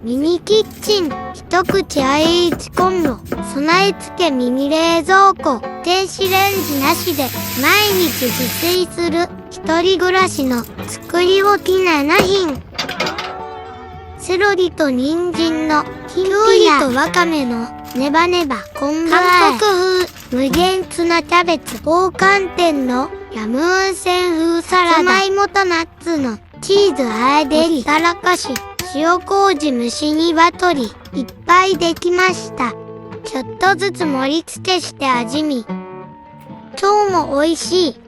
ミニキッチン、一口 IH コンロ、備え付けミニ冷蔵庫、電子レンジなしで毎日自炊する一人暮らしの作り置き7品。セロリと人参のきゅうりとわかめのネバネバ昆布韓国風無限ツナキャベツ、宝冠店のヤムウンセン風サラダ、さつまいもとナッツのチーズあえデリ、たらかし、塩麹蒸し煮バトリ、いっぱいできました。ちょっとずつ盛り付けして味見。今日も美味しい